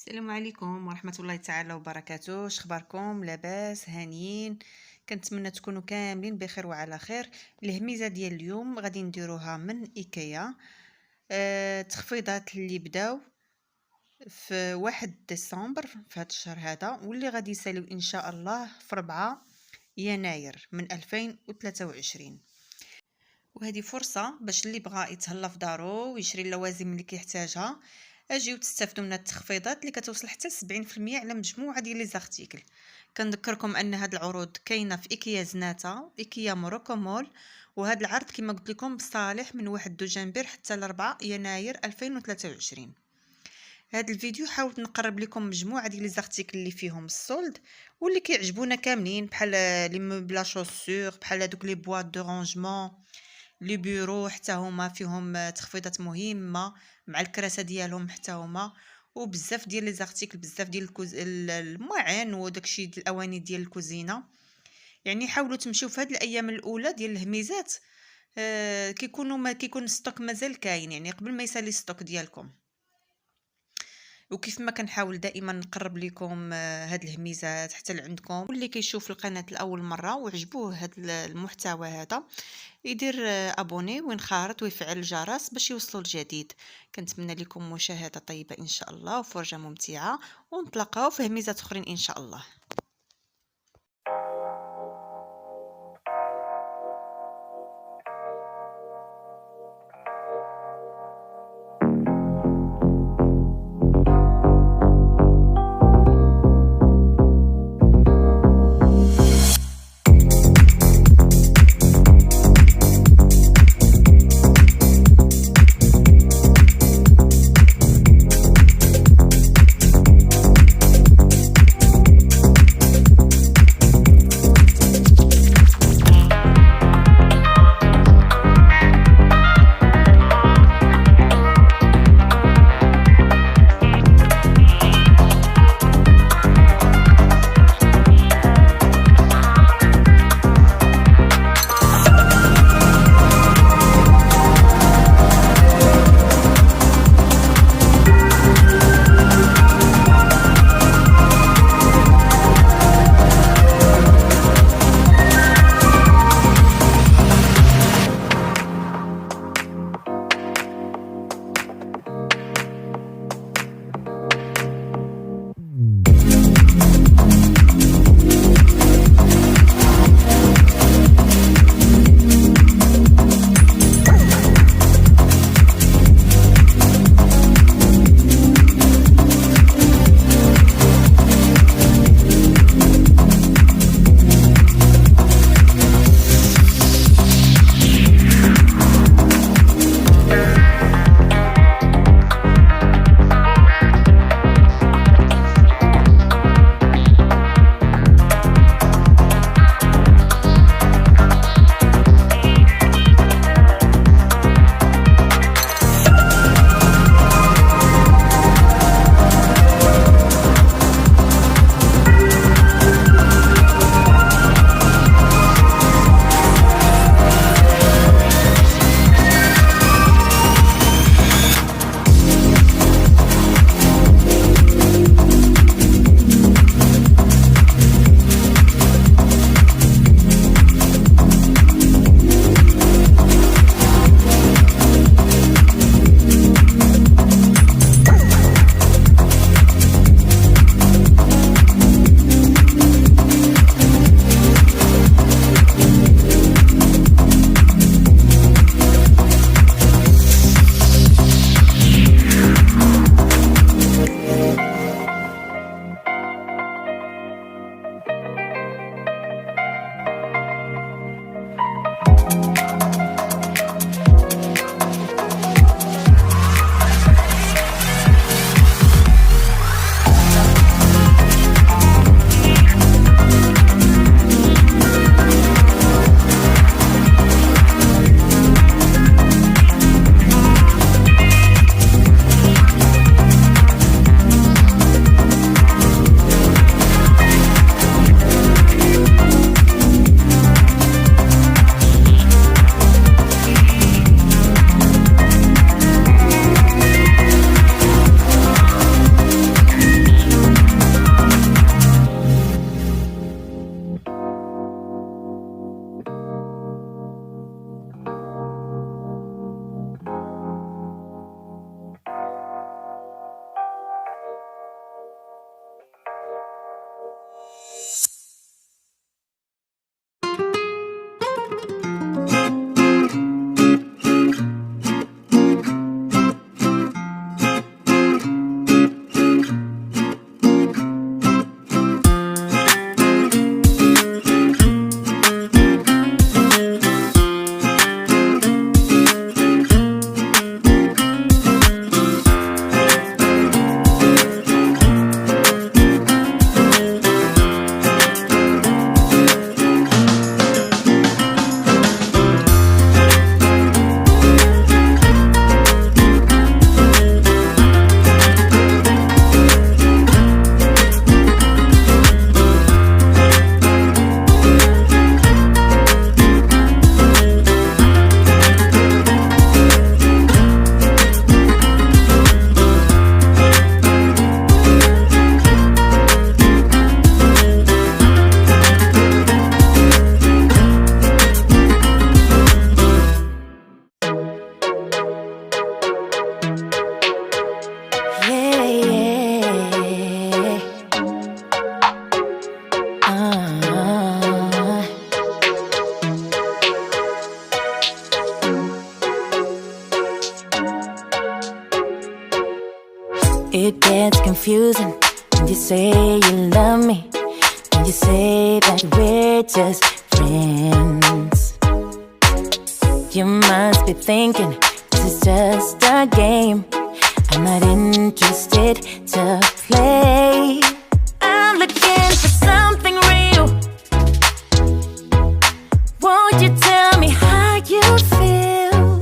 السلام عليكم ورحمة الله تعالى وبركاته. شخباركم؟ لاباس هانيين؟ كنتمنى تكونوا كاملين بخير وعلى خير. الهميزه ديال اليوم غادي نديروها من ايكيا. تخفيضات اللي بداو في 1 ديسمبر في هذا الشهر هذا، واللي غادي يساليو ان شاء الله في 4 يناير من 2023. وهذه فرصه باش اللي بغى يتهلا في دارو ويشري اللوازم اللي كيحتاجها، اجيو تستافدوا من التخفيضات اللي كتوصل حتى 70% على مجموعه ديال لي زارتيكل. كنذكركم ان هاد العروض كاينه في ايكيا زناتة، ايكيا موروكو مول، وهذا العرض كما قلت لكم بصالح من 1 دجنبر حتى ل 4 يناير 2023. هذا الفيديو حاولت نقرب لكم مجموعه ديال لي زارتيكل اللي فيهم السولد واللي كيعجبونا كاملين، بحال لي موبلا شوسور، بحال هذوك لي بواط دو رونجمون، لي بيرو حتى هما فيهم تخفيضات مهمه مع الكراسه ديالهم حتى هما، وبزاف ديال لي زارتيكل، بزاف ديال المواعن وداكشي ديال الاواني ديال الكوزينه. يعني حاولوا تمشيو في هاد الايام الاولى ديال الهميزات، ما كيكون الستوك مازال كاين، يعني قبل ما يسالي الستوك ديالكم. وكيف ما كنحاول دائما نقرب لكم هاد الهميزات حتى لعندكم. واللي كيشوف القناه لاول مره وعجبوه هاد المحتوى هذا يدير ابوني وينخرط ويفعل الجرس باش يوصلوا الجديد. كنتمنى لكم مشاهده طيبه ان شاء الله وفرجه ممتعه، ونتلاقاو في هميزات اخرين ان شاء الله. It gets confusing when you say you love me, when you say that we're just friends. You must be thinking this is just a game. I'm not interested to play. I'm looking for something real. Won't you tell me how you feel?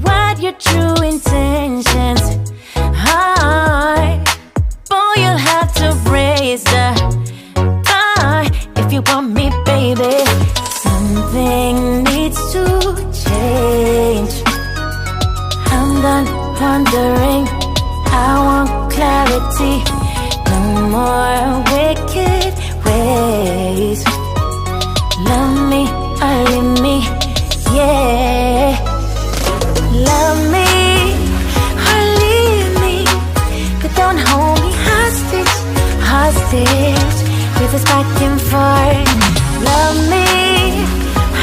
What your true intentions are? Boy, you'll have to raise the bar if you want me, baby. Something needs to change. I'm done wondering. I want clarity. No more wicked ways. Love me or leave me, yeah. Love me or leave me, but don't hold me hostage, hostage with this back and forth. Love me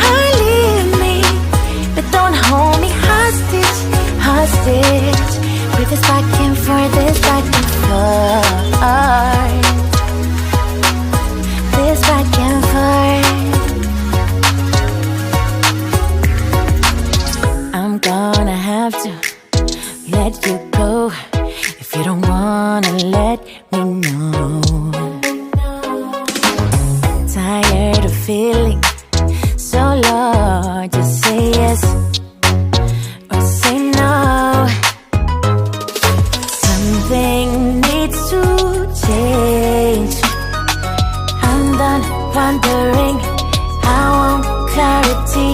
or leave me, but don't hold me hostage, hostage with this back and forth, this back and forth, this back and forth. I'm gonna have to let you go if you don't wanna let me know. Tired of feeling so low. Just say yes or say no. Something needs to change. I'm done wondering. I want clarity.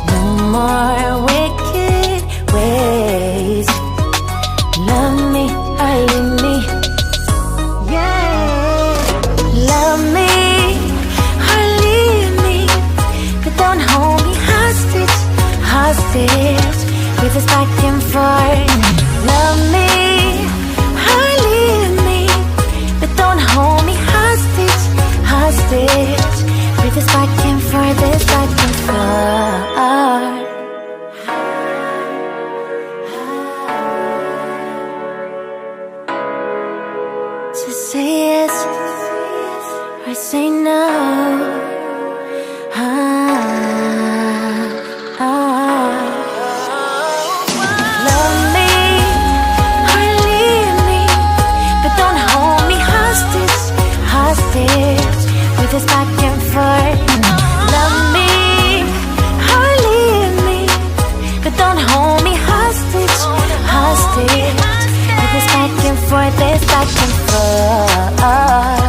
No more wicked ways. Love me or leave me, yeah. Love me or leave me, but don't hold me hostage, hostage with this back and forth. Love me or leave me, but don't hold me hostage, hostage with this back and forth, this back and forth. Just say yes or say no. Love me or leave me, but don't hold me hostage, hostage with this back and forth. Love me or leave me, but don't hold me hostage, hostage with this back and forth, this back and forth.